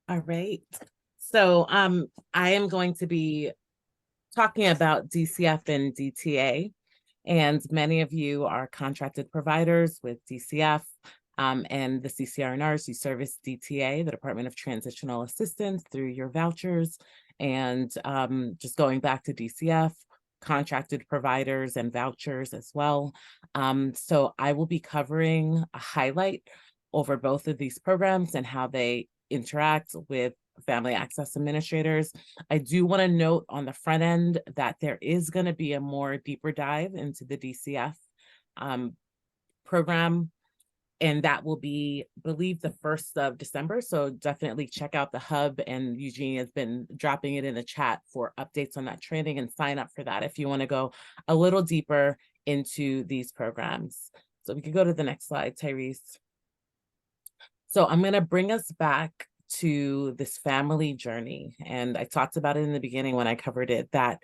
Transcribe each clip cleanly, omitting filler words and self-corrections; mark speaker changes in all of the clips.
Speaker 1: All right. So I am going to be talking about DCF and DTA, and many of you are contracted providers with DCF and the CCRNRs. You service DTA, the Department of Transitional Assistance, through your vouchers, and just going back to DCF, contracted providers and vouchers as well. So I will be covering a highlight over both of these programs and how they interact with family access administrators. I do want to note on the front end that there is going to be a more deeper dive into the DCF program, and that will be, I believe, the 1st of December. So definitely check out the hub, and Eugene has been dropping it in the chat for updates on that training, and sign up for that if you want to go a little deeper into these programs. So we could go to the next slide, Tyrese. So I'm going to bring us back to this family journey. And I talked about it in the beginning when I covered it, that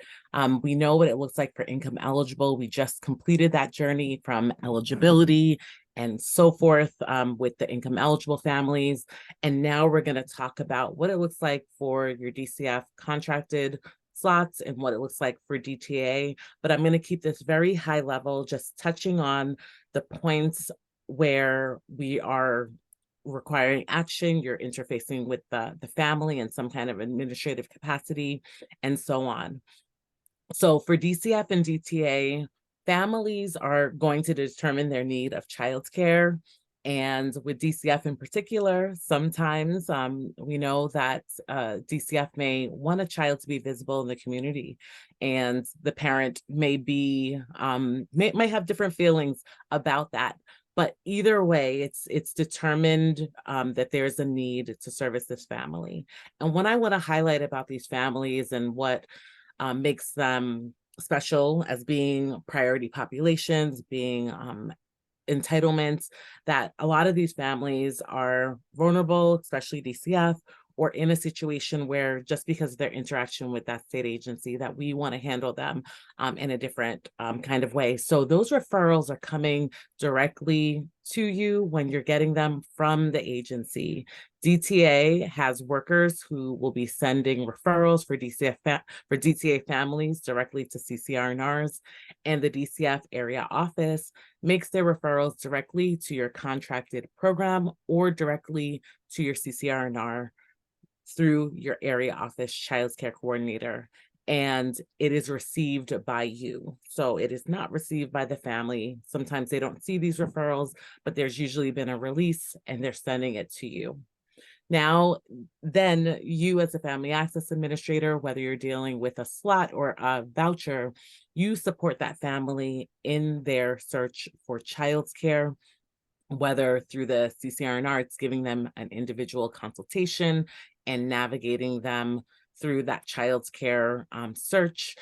Speaker 1: we know what it looks like for income eligible. We just completed that journey from eligibility and so forth with the income eligible families. And now we're going to talk about what it looks like for your DCF contracted slots and what it looks like for DTA. But I'm going to keep this very high level, just touching on the points where we are requiring action, you're interfacing with the family in some kind of administrative capacity, and so on. So for DCF and DTA, families are going to determine their need of childcare. And with DCF in particular, sometimes we know that DCF may want a child to be visible in the community, and the parent may be may have different feelings about that. But either way, it's determined that there's a need to service this family. And what I want to highlight about these families and what makes them special as being priority populations, being entitlements, that a lot of these families are vulnerable, especially DCF, or in a situation where just because of their interaction with that state agency, that we want to handle them in a different kind of way. So those referrals are coming directly to you when you're getting them from the agency. DTA has workers who will be sending referrals for DTA families directly to CCRNRs, and the DCF area office makes their referrals directly to your contracted program or directly to your CCRNR through your area office child care coordinator, and it is received by you. So it is not received by the family. Sometimes they don't see these referrals, but there's usually been a release and they're sending it to you. Now, then you as a family access administrator, whether you're dealing with a slot or a voucher, you support that family in their search for childcare, whether through the CCRNR, it's giving them an individual consultation and navigating them through that child's care search,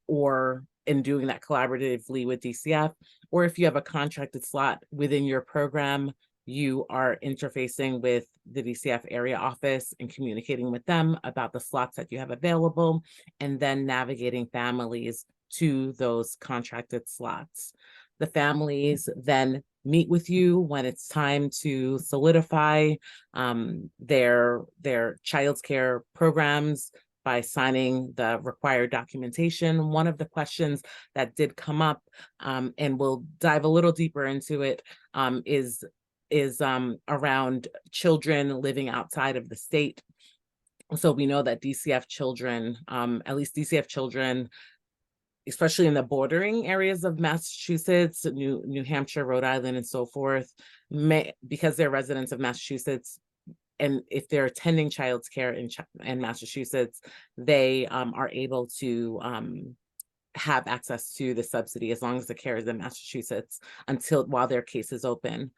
Speaker 1: or in doing that collaboratively with DCF, or if you have a contracted slot within your program, you are interfacing with the DCF area office and communicating with them about the slots that you have available, and then navigating families to those contracted slots. The families then meet with you when it's time to solidify their child's care programs by signing the required documentation. One of the questions that did come up, and we'll dive a little deeper into it, is around children living outside of the state. So we know that DCF children, at least DCF children, especially in the bordering areas of Massachusetts, New Hampshire, Rhode Island, and so forth, because they're residents of Massachusetts, and if they're attending child's care in Massachusetts, they are able to have access to the subsidy as long as the care is in Massachusetts while their case is open.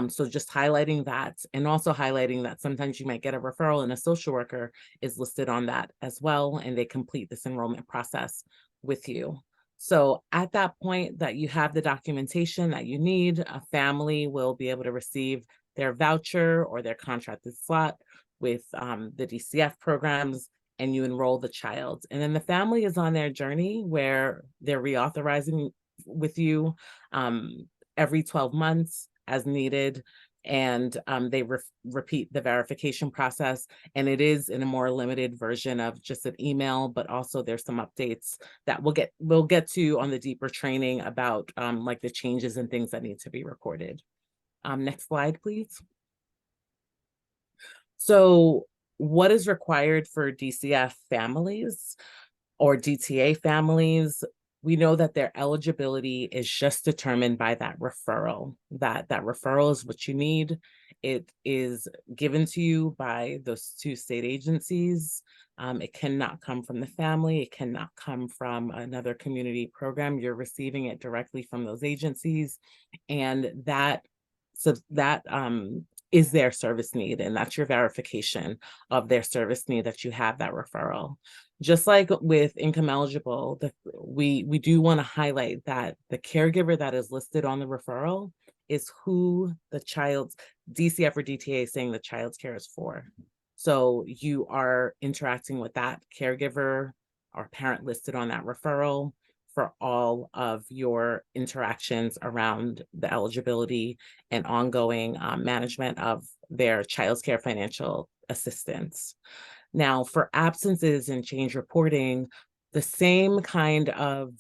Speaker 1: So just highlighting that, and also highlighting that sometimes you might get a referral and a social worker is listed on that as well, and they complete this enrollment process with you. So at that point that you have the documentation that you need, a family will be able to receive their voucher or their contracted slot with the DCF programs, and you enroll the child. And then the family is on their journey where they're reauthorizing with you every 12 months as needed and they repeat the verification process. And it is in a more limited version of just an email, but also there's some updates that we'll get to on the deeper training about like the changes and things that need to be recorded. Next slide, please. So what is required for DCF families or DTA families? We know that their eligibility is just determined by that referral. That referral is what you need. It is given to you by those two state agencies. It cannot come from the family. It cannot come from another community program. You're receiving it directly from those agencies, and that is their service need, and that's your verification of their service need, that you have that referral. Just like with income eligible, we do want to highlight that the caregiver that is listed on the referral is who the child's DCF or DTA is saying the child's care is for. So you are interacting with that caregiver or parent listed on that referral for all of your interactions around the eligibility and ongoing management of their child's care financial assistance. Now, for absences and change reporting, the same kind of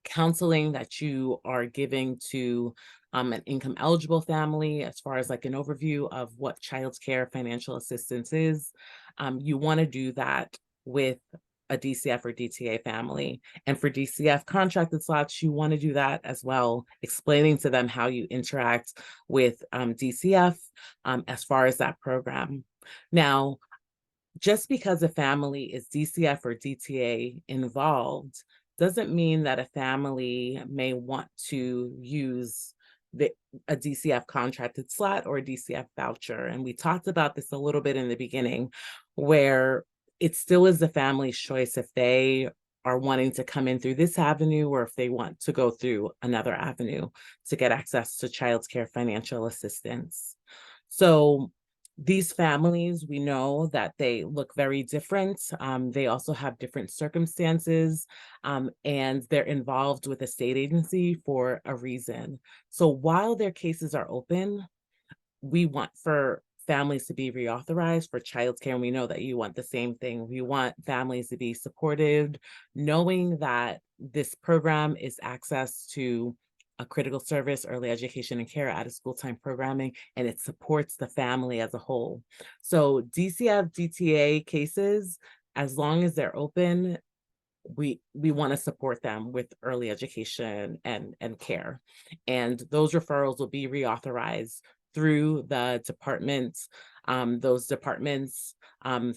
Speaker 1: counseling that you are giving to an income eligible family, as far as like an overview of what child's care financial assistance is, you want to do that with a DCF or DTA family. And for DCF contracted slots, you want to do that as well, explaining to them how you interact with DCF as far as that program. Now, just because a family is DCF or DTA involved doesn't mean that a family may want to use a DCF contracted slot or a DCF voucher. And we talked about this a little bit in the beginning, where it still is the family's choice if they are wanting to come in through this avenue or if they want to go through another avenue to get access to child's care financial assistance. So these families, we know that they look very different. They also have different circumstances, and they're involved with a state agency for a reason. So while their cases are open, we want for families to be reauthorized for childcare, and we know that you want the same thing. We want families to be supported, knowing that this program is access to a critical service, early education and care, out of school time programming, and it supports the family as a whole. So DCF, DTA cases, as long as they're open, we want to support them with early education and care. And those referrals will be reauthorized through the departments, those departments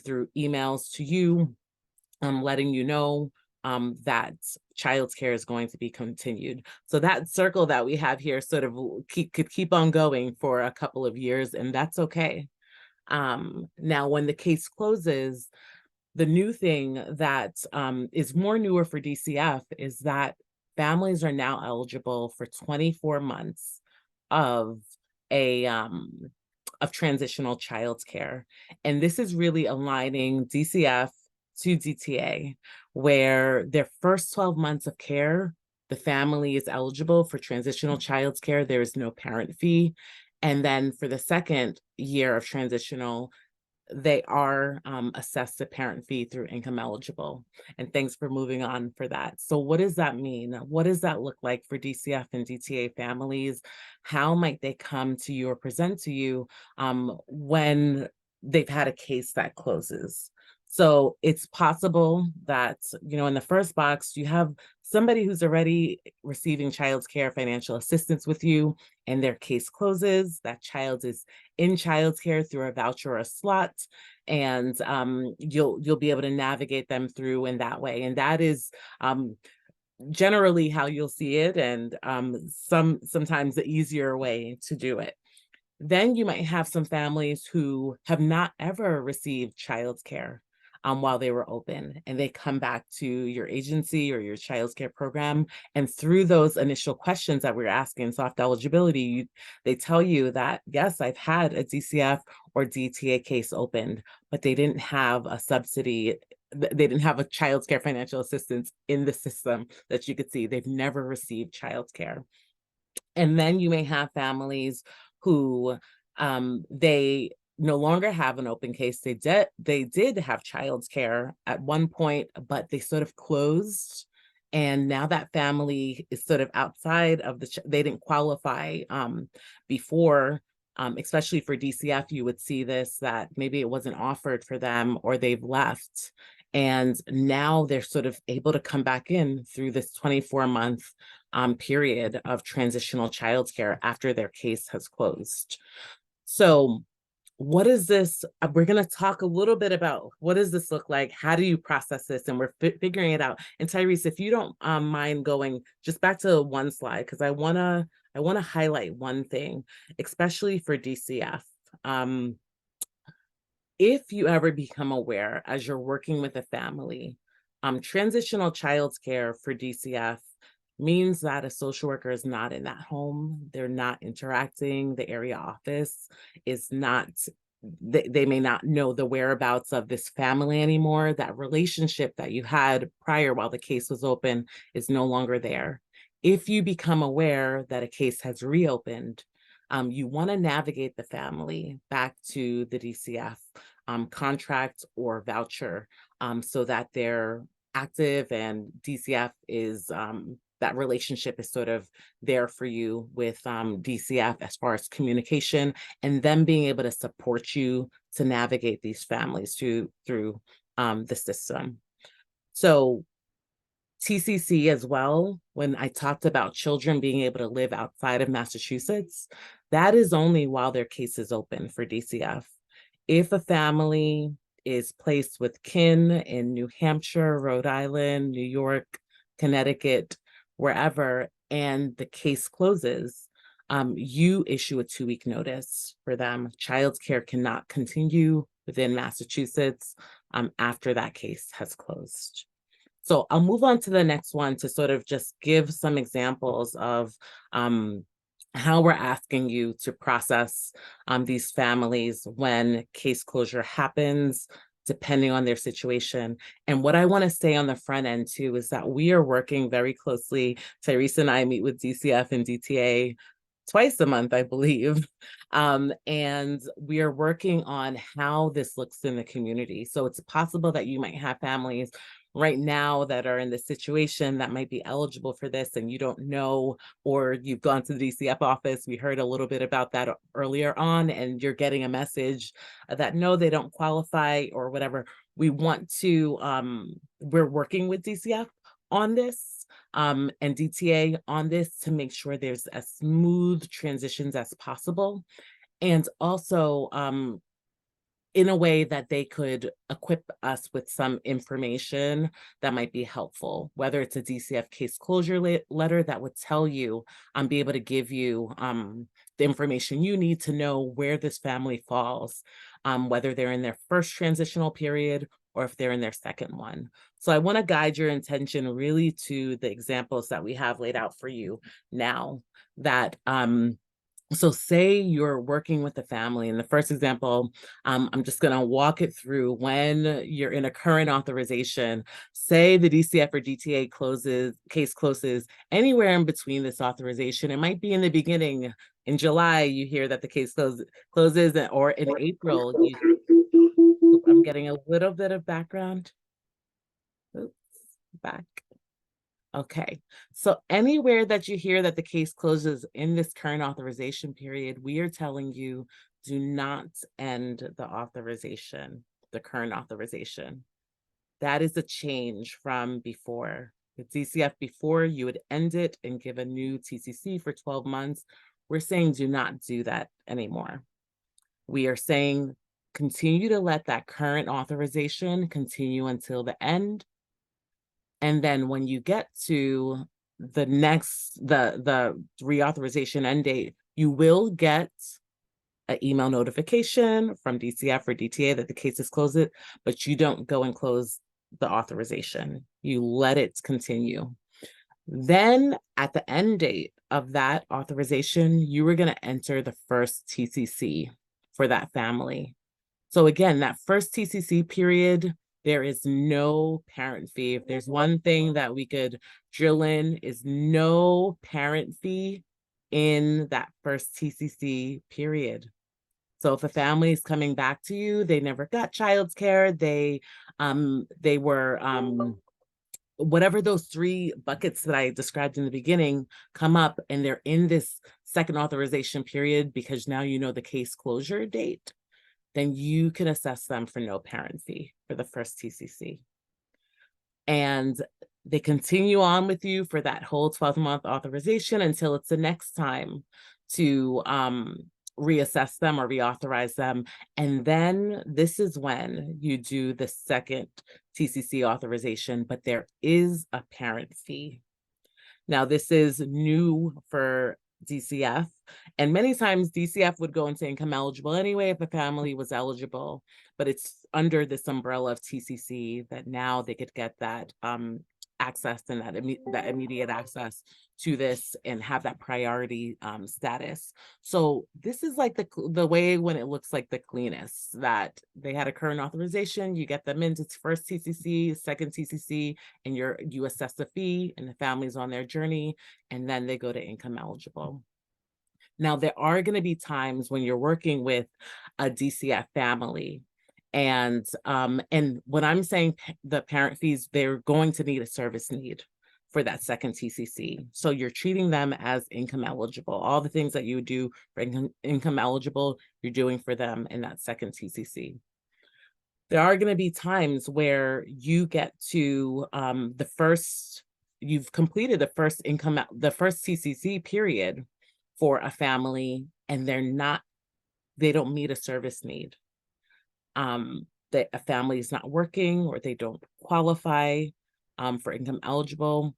Speaker 1: through emails to you, letting you know that child's care is going to be continued. So that circle that we have here sort of could keep on going for a couple of years, and that's okay. Now, when the case closes, the new thing that is more newer for DCF is that families are now eligible for 24 months of transitional childcare. And this is really aligning DCF to DTA, where their first 12 months of care, the family is eligible for transitional childcare. There is no parent fee. And then for the second year of transitional, they are assessed a parent fee through income eligible. And thanks for moving on for that. So what does that mean? What does that look like for DCF and DTA families? How might they come to you or present to you when they've had a case that closes? So it's possible that, you know, in the first box, you have somebody who's already receiving child's care financial assistance with you, and their case closes. That child is in child's care through a voucher or a slot, and you'll be able to navigate them through in that way. And that is generally how you'll see it, and sometimes the easier way to do it. Then you might have some families who have not ever received child's care while they were open, and they come back to your agency or your child's care program. And through those initial questions that we're asking, soft eligibility, they tell you that, yes, I've had a DCF or DTA case opened, but they didn't have a subsidy. They didn't have a child's care financial assistance in the system that you could see. They've never received child's care. And then you may have families who they no longer have an open case. They did have childcare at one point, but they sort of closed. And now that family is sort of outside of they didn't qualify before, especially for DCF. You would see this, that maybe it wasn't offered for them or they've left. And now they're sort of able to come back in through this 24-month period of transitional childcare after their case has closed. So what is this? We're going to talk a little bit about what does this look like? How do you process this? And we're figuring it out. And Tyrese, if you don't mind going just back to one slide, because I want to highlight one thing, especially for DCF. If you ever become aware as you're working with a family, transitional childcare for DCF means that a social worker is not in that home. They're not interacting. The area office is not, they may not know the whereabouts of this family anymore. That relationship that you had prior while the case was open is no longer there. If you become aware that a case has reopened, you want to navigate the family back to the DCF contract or voucher so that they're active and DCF is that relationship is sort of there for you with DCF as far as communication and them being able to support you to navigate these families through the system. So TCC as well, when I talked about children being able to live outside of Massachusetts, that is only while their case is open for DCF. If a family is placed with kin in New Hampshire, Rhode Island, New York, Connecticut, wherever, and the case closes, you issue a 2-week notice for them. Childcare cannot continue within Massachusetts after that case has closed. So I'll move on to the next one to sort of just give some examples of how we're asking you to process these families when case closure happens, depending on their situation. And what I want to say on the front end too is that we are working very closely. Tyrese and I meet with DCF and DTA twice a month, I believe. And we are working on how this looks in the community. So it's possible that you might have families right now that are in the situation that might be eligible for this and you don't know, or you've gone to the DCF office. We heard a little bit about that earlier on, and you're getting a message that no, they don't qualify or whatever. We want to, we're working with DCF on this and DTA on this to make sure there's as smooth transitions as possible. And also, in a way that they could equip us with some information that might be helpful, whether it's a DCF case closure letter that would tell you, be able to give you the information you need to know where this family falls, whether they're in their first transitional period or if they're in their second one. So I want to guide your attention really to the examples that we have laid out for you now that so say you're working with a family. In the first example, I'm just going to walk it through. When you're in a current authorization, say the DCF or DTA case closes anywhere in between this authorization. It might be in the beginning. In July, you hear that the case closes, or in April, I'm getting a little bit of background. Oops, back. Okay, so anywhere that you hear that the case closes in this current authorization period, we are telling you do not end the authorization, the current authorization. That is a change from before. The DCF before, you would end it and give a new TCC for 12 months. We're saying do not do that anymore. We are saying continue to let that current authorization continue until the end. And then when you get to the next, the reauthorization end date, you will get an email notification from DCF or DTA that the case is closed, but you don't go and close the authorization. You let it continue. Then at the end date of that authorization, you were going to enter the first TCC for that family. So again, that first TCC period, there is no parent fee. If there's one thing that we could drill in, is no parent fee in that first TCC period. So if a family is coming back to you, they never got childcare, they were whatever those 3 buckets that I described in the beginning come up, and they're in this second authorization period because now you know the case closure date, then you can assess them for no parent fee for the first TCC. And they continue on with you for that whole 12-month authorization until it's the next time to reassess them or reauthorize them. And then this is when you do the second TCC authorization, but there is a parent fee. Now, this is new for DCF, and many times DCF would go into income eligible anyway if a family was eligible, but it's under this umbrella of TCC that now they could get that access and that immediate access to this and have that priority status. So this is like the way when it looks like the cleanest, that they had a current authorization, you get them into first TCC, second TCC, and you assess the fee, and the family's on their journey, and then they go to income eligible. Now, there are going to be times when you're working with a DCF family, and when I'm saying the parent fees, they're going to need a service need for that second TCC. So you're treating them as income eligible. All the things that you would do for income eligible, you're doing for them in that second TCC. There are going to be times where you get to you've completed the first TCC period for a family, and they don't meet a service need. That a family is not working or they don't qualify for income eligible,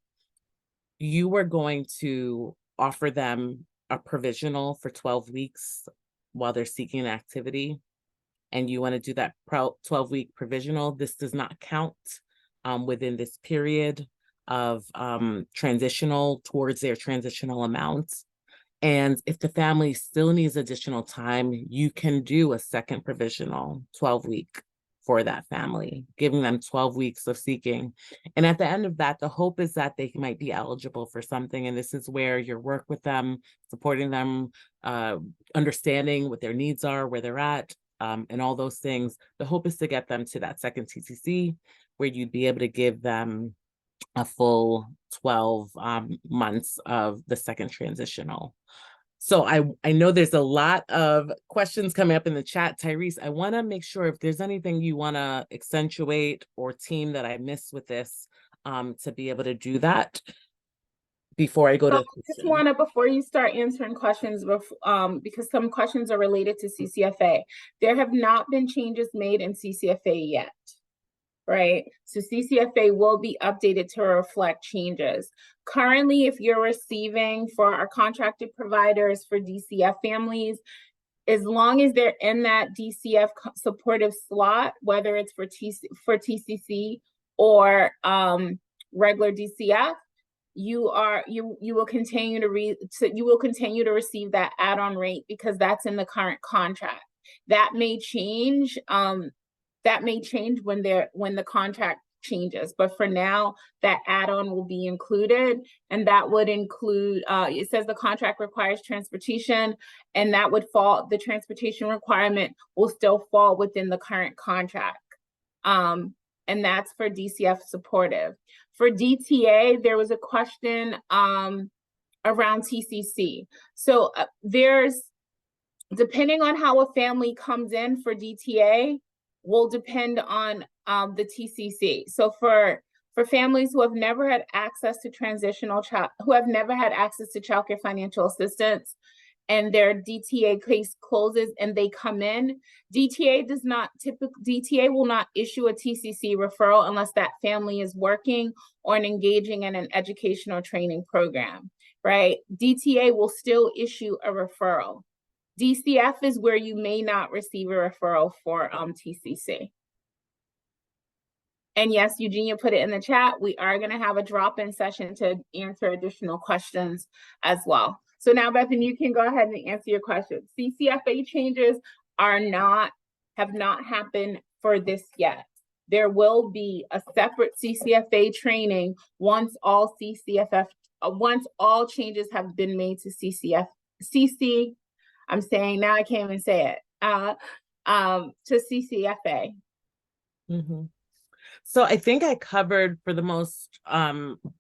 Speaker 1: you are going to offer them a provisional for 12 weeks while they're seeking an activity, and you want to do that 12-week provisional. This does not count within this period of transitional towards their transitional amounts. And if the family still needs additional time, you can do a second provisional 12-week for that family, giving them 12 weeks of seeking. And at the end of that, the hope is that they might be eligible for something. And this is where your work with them, supporting them, understanding what their needs are, where they're at, and all those things. The hope is to get them to that second TCC, where you'd be able to give them a full 12 months of the second transitional. So I know there's a lot of questions coming up in the chat. Tyrese, I want to make sure if there's anything you want to accentuate or team that I missed with this to be able to do that before I go to.
Speaker 2: I just want to, before you start answering questions, because some questions are related to CCFA, there have not been changes made in CCFA yet. Right? So CCFA will be updated to reflect changes. Currently, if you're receiving for our contracted providers for DCF families, as long as they're in that DCF supportive slot, whether it's for TCC or regular DCF, you will continue to receive that add-on rate because that's in the current contract. That may change. That may change when the contract changes, but for now, that add-on will be included, and that would include. It says the contract requires transportation, and that would fall. The transportation requirement will still fall within the current contract, and that's for DCF supportive. For DTA, there was a question around TCC. So there's, depending on how a family comes in for DTA, will depend on the TCC. So for families who have never had access to childcare financial assistance, and their DTA case closes and they come in, DTA will not issue a TCC referral unless that family is working or engaging in an educational training program, right? DTA will still issue a referral. DCF is where you may not receive a referral for TCC. And yes, Eugenia put it in the chat. We are going to have a drop-in session to answer additional questions as well. So now, Bethany, you can go ahead and answer your questions. CCFA changes have not happened for this yet. There will be a separate CCFA training once all changes have been made to CCFA. CC, I'm saying now I can't even say it, to CCFA.
Speaker 1: So I think I covered for the most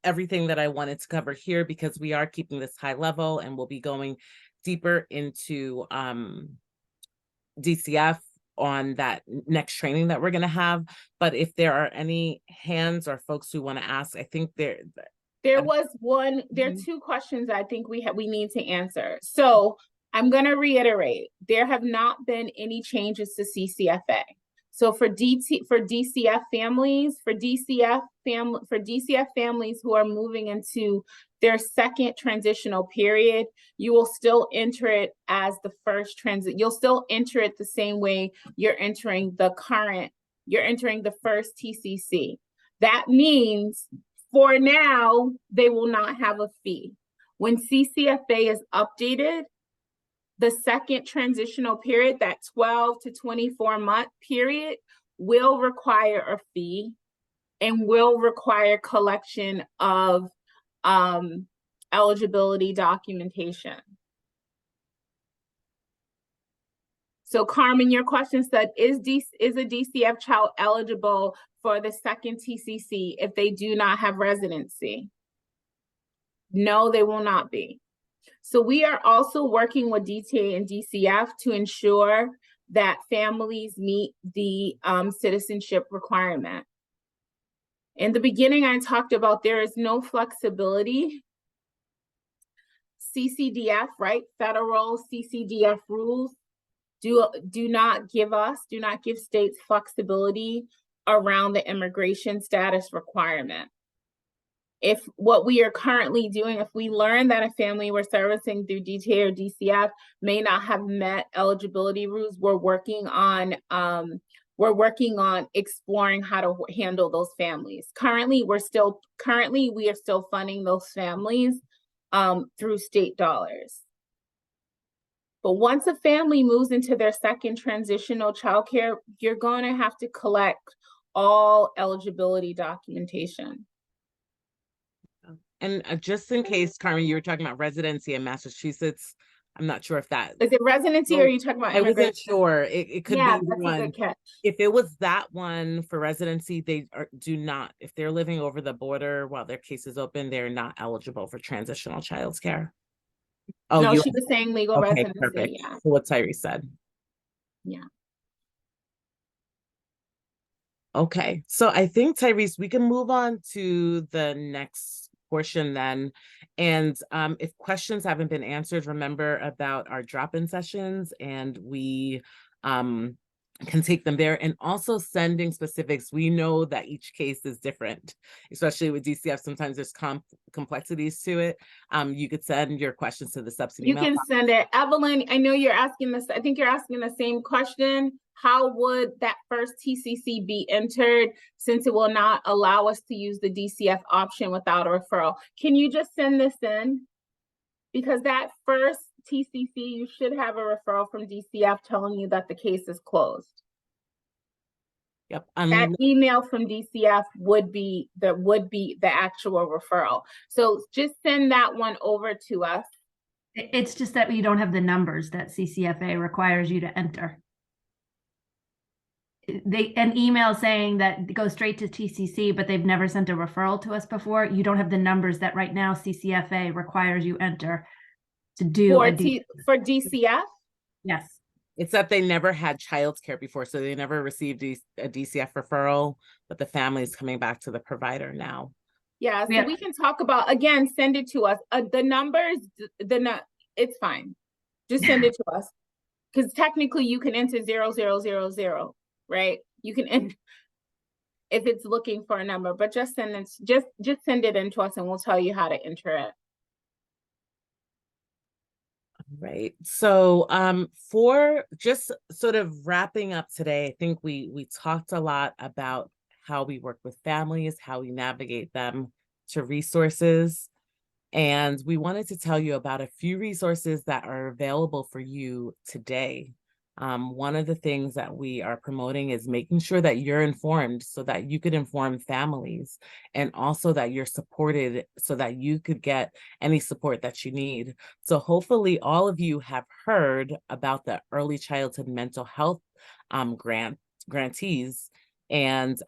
Speaker 1: everything that I wanted to cover here, because we are keeping this high level and we'll be going deeper into DCF on that next training that we're going to have. But if there are any hands or folks who want to ask, I think there
Speaker 2: was one, there are two questions I think we need to answer. So I'm going to reiterate, there have not been any changes to CCFA. So for DCF families who are moving into their second transitional period, you will still enter it as the first transit. You'll still enter it the same way you're entering the first TCC. That means for now, they will not have a fee. When CCFA is updated, the second transitional period, that 12 to 24 month period, will require a fee and will require collection of eligibility documentation. So Carmen, your question said, is a DCF child eligible for the second TCC if they do not have residency? No, they will not be. So we are also working with DTA and DCF to ensure that families meet the citizenship requirement. In the beginning, I talked about there is no flexibility. CCDF, right? Federal CCDF rules do not give states flexibility around the immigration status requirement. If what we are currently doing, if we learn that a family we're servicing through DTA or DCF may not have met eligibility rules, we're working on exploring how to handle those families. Currently, we are still funding those families through state dollars. But once a family moves into their second transitional childcare, you're going to have to collect all eligibility documentation.
Speaker 1: And just in case, Carmen, you were talking about residency in Massachusetts. I'm not sure if that
Speaker 2: is it residency or are you talking about immigration?
Speaker 1: I wasn't sure. It could be one.
Speaker 2: A good catch.
Speaker 1: If it was that one for residency, they do not, if they're living over the border while their case is open, they're not eligible for transitional childcare. Oh,
Speaker 2: no, she was saying legal residency.
Speaker 1: Perfect.
Speaker 2: Yeah.
Speaker 1: So what Tyrese said.
Speaker 2: Yeah.
Speaker 1: Okay. So I think, Tyrese, we can move on to the next portion then. And if questions haven't been answered, remember about our drop-in sessions, and we can take them there. And also sending specifics. We know that each case is different, especially with DCF. Sometimes there's complexities to it. You could send your questions to the subsidy email.
Speaker 2: You can send it. Evelyn, I know you're asking this. I think you're asking the same question. How would that first TCC be entered, since it will not allow us to use the DCF option without a referral? Can you just send this in? Because that first TCC, you should have a referral from DCF telling you that the case is closed.
Speaker 1: Yep.
Speaker 2: That email from DCF would be the actual referral. So just send that one over to us.
Speaker 3: It's just that we don't have the numbers that CCFA requires you to enter. An email saying that go straight to TCC, but they've never sent a referral to us before. You don't have the numbers that right now CCFA requires you enter to do
Speaker 2: for DCF.
Speaker 3: Yes,
Speaker 1: it's that they never had childcare before, so they never received a DCF referral, but the family is coming back to the provider now.
Speaker 2: Yeah, so we can talk about, again, send it to us. The numbers, it's fine. Just send it to us, because technically you can enter 0000. Right? You can enter if it's looking for a number, but just send it, just send it in to us and we'll tell you how to enter it.
Speaker 1: Right. So for just sort of wrapping up today, I think we talked a lot about how we work with families, how we navigate them to resources. And we wanted to tell you about a few resources that are available for you today. One of the things that we are promoting is making sure that you're informed so that you could inform families, and also that you're supported so that you could get any support that you need. So hopefully all of you have heard about the early childhood mental health grantees, and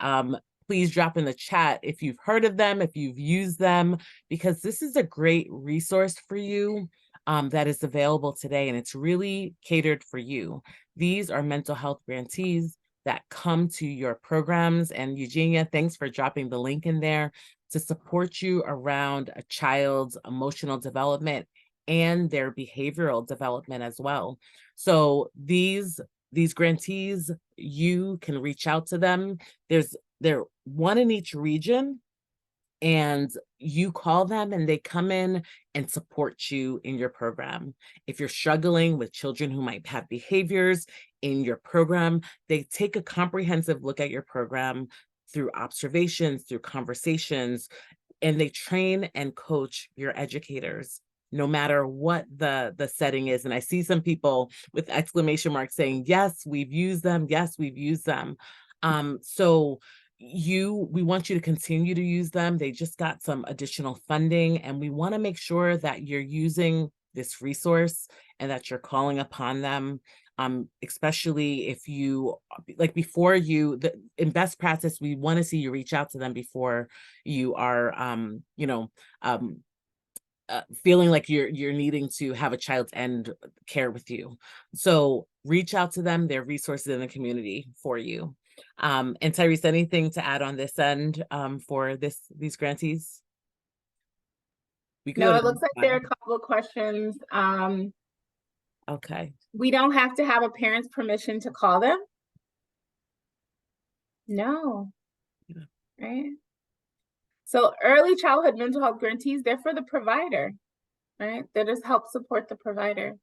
Speaker 1: please drop in the chat if you've heard of them, if you've used them, because this is a great resource for you that is available today, and it's really catered for you. These are mental health grantees that come to your programs. And Eugenia, thanks for dropping the link in there to support you around a child's emotional development and their behavioral development as well. So these grantees, you can reach out to them. They're one in each region, and you call them and they come in and support you in your program. If you're struggling with children who might have behaviors in your program, they take a comprehensive look at your program through observations, through conversations, and they train and coach your educators no matter what the setting is. And I see some people with exclamation marks saying, yes, we've used them. Yes, we've used them. So we want you to continue to use them. They just got some additional funding, and we want to make sure that you're using this resource and that you're calling upon them. Especially if you, like, in best practice, we want to see you reach out to them before you are, feeling like you're needing to have a child's end care with you. So reach out to them. There are resources in the community for you. And Tyrese, anything to add on this end for these grantees?
Speaker 2: No, it looks like there are a couple of questions.
Speaker 1: Okay.
Speaker 2: We don't have to have a parent's permission to call them? No.
Speaker 1: Yeah.
Speaker 2: Right? So early childhood mental health grantees, they're for the provider, right? They just help support the provider.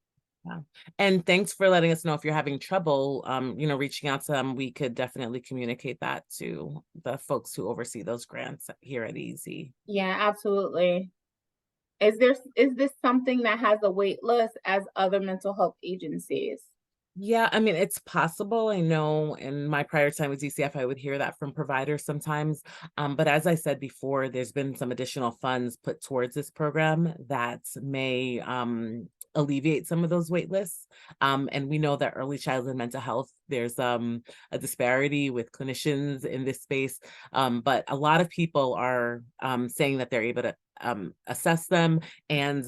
Speaker 1: Yeah. And thanks for letting us know if you're having trouble, reaching out to them. We could definitely communicate that to the folks who oversee those grants here at EZ.
Speaker 2: Yeah, absolutely. Is this something that has a wait list as other mental health agencies?
Speaker 1: Yeah, I mean, it's possible. I know in my prior time with DCF, I would hear that from providers sometimes. But as I said before, there's been some additional funds put towards this program that may alleviate some of those wait lists. And we know that early childhood mental health, there's a disparity with clinicians in this space. But a lot of people are saying that they're able to assess them, and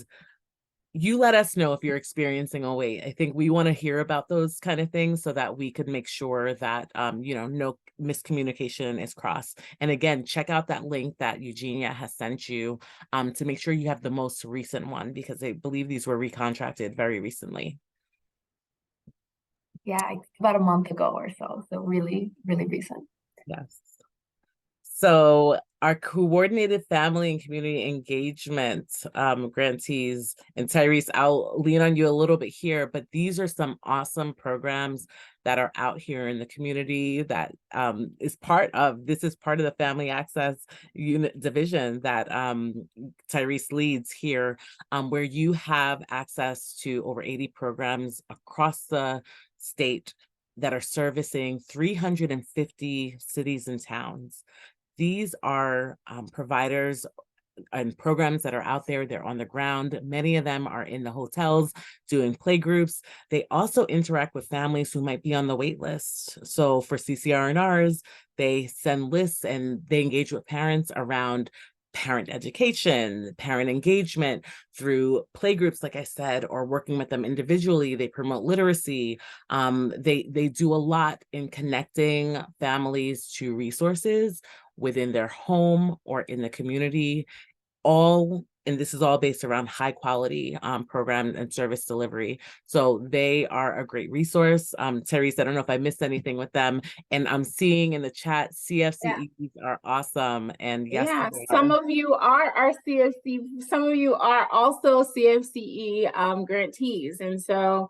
Speaker 1: you let us know if you're experiencing a wait. I think we want to hear about those kind of things so that we could make sure that, no miscommunication is crossed. And again, check out that link that Eugenia has sent you to make sure you have the most recent one, because I believe these were recontracted very recently.
Speaker 4: Yeah, about a month ago or so. So really, really recent.
Speaker 1: Yes. So our coordinated family and community engagement grantees, and Tyrese, I'll lean on you a little bit here, but these are some awesome programs that are out here in the community that is part of the Family Access Unit division that Tyrese leads here, where you have access to over 80 programs across the state that are servicing 350 cities and towns. These are providers and programs that are out there. They're on the ground. Many of them are in the hotels doing play groups. They also interact with families who might be on the wait list. So for CCR&Rs, they send lists and they engage with parents around parent education, parent engagement through play groups, like I said, or working with them individually. They promote literacy. They do a lot in connecting families to resources within their home or in the community, and this is all based around high quality program and service delivery. So they are a great resource. Therese, I don't know if I missed anything with them. And I'm seeing in the chat, CFCEs are awesome. And yes,
Speaker 2: yeah, some of you are our CFC, some of you are also CFCE grantees. And so,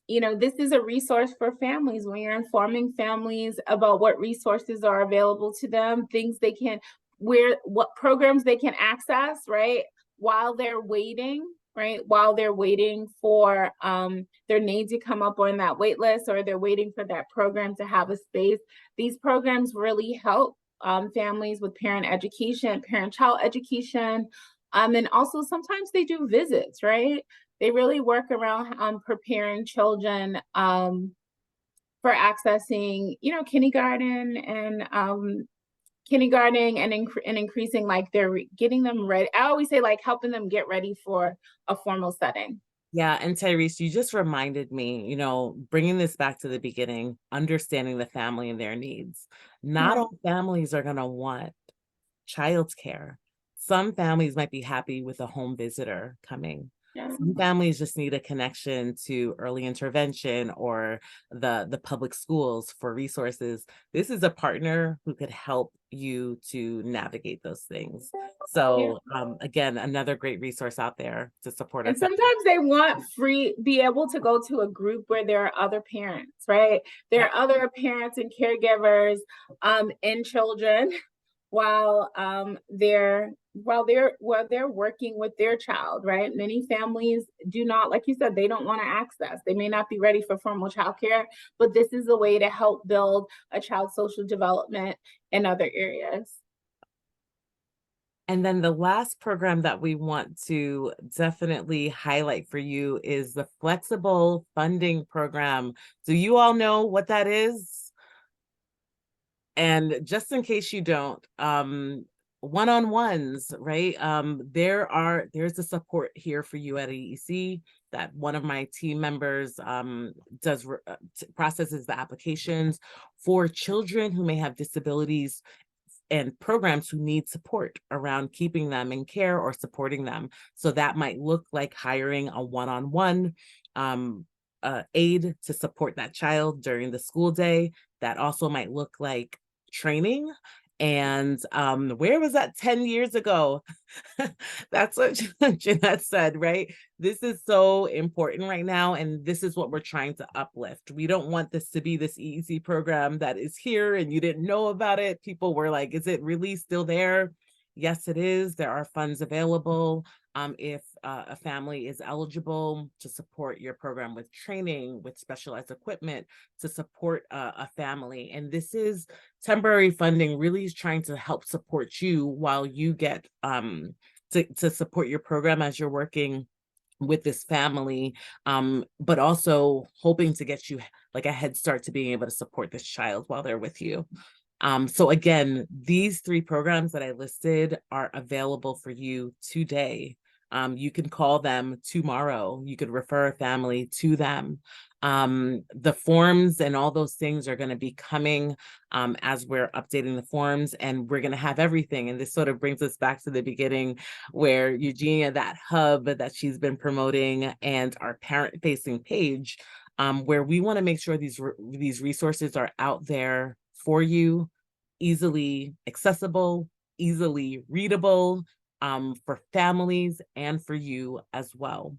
Speaker 2: this is a resource for families when you're informing families about what resources are available to them, things they can, what programs they can access, right, while they're waiting right? While they're waiting for their name to come up on that wait list, or they're waiting for that program to have a space. These programs really help families with parent education, parent-child education, and also sometimes they do visits, right? They really work around preparing children for accessing, you know, kindergarten and increasing, like, they're getting them ready. I always say, like, helping them get ready for a formal setting.
Speaker 1: Yeah, and Tyrese, you just reminded me, you know, bringing this back to the beginning, understanding the family and their needs. Not
Speaker 2: Yeah.
Speaker 1: all families are going to want childcare. Some families might be happy with a home visitor coming.
Speaker 2: Yeah.
Speaker 1: Some families just need a connection to early intervention or the public schools for resources. This is a partner who could help you to navigate those things. So again, another great resource out there to support
Speaker 2: And
Speaker 1: us.
Speaker 2: sometimes they want be able to go to a group where there are other parents, right? There are other parents and caregivers and children while they're working with their child, right? Many families do not, like you said, they don't want to access. They may not be ready for formal childcare, but this is a way to help build a child's social development in other areas.
Speaker 1: And then the last program that we want to definitely highlight for you is the flexible funding program. Do you all know what that is? And just in case you don't, one-on-ones, right? There's a support here for you at AEC that one of my team members processes the applications for children who may have disabilities and programs who need support around keeping them in care or supporting them. So that might look like hiring a one-on-one aide to support that child during the school day. That also might look like training. And where was that 10 years ago? That's what Jeanette said, right? This is so important right now. And this is what we're trying to uplift. We don't want this to be this EEC program that is here and you didn't know about it. People were like, is it really still there? Yes, it is. There are funds available. If a family is eligible to support your program with training, with specialized equipment to support a family. And this is temporary funding, really is trying to help support you while you get to support your program as you're working with this family, but also hoping to get you like a head start to being able to support this child while they're with you. So again, these 3 programs that I listed are available for you today. You can call them tomorrow. You could refer a family to them. The forms and all those things are going to be coming as we're updating the forms, and we're going to have everything. And this sort of brings us back to the beginning where Eugenia, that hub that she's been promoting, and our parent-facing page, where we want to make sure these resources are out there for you, easily accessible, easily readable, for families and for you as well.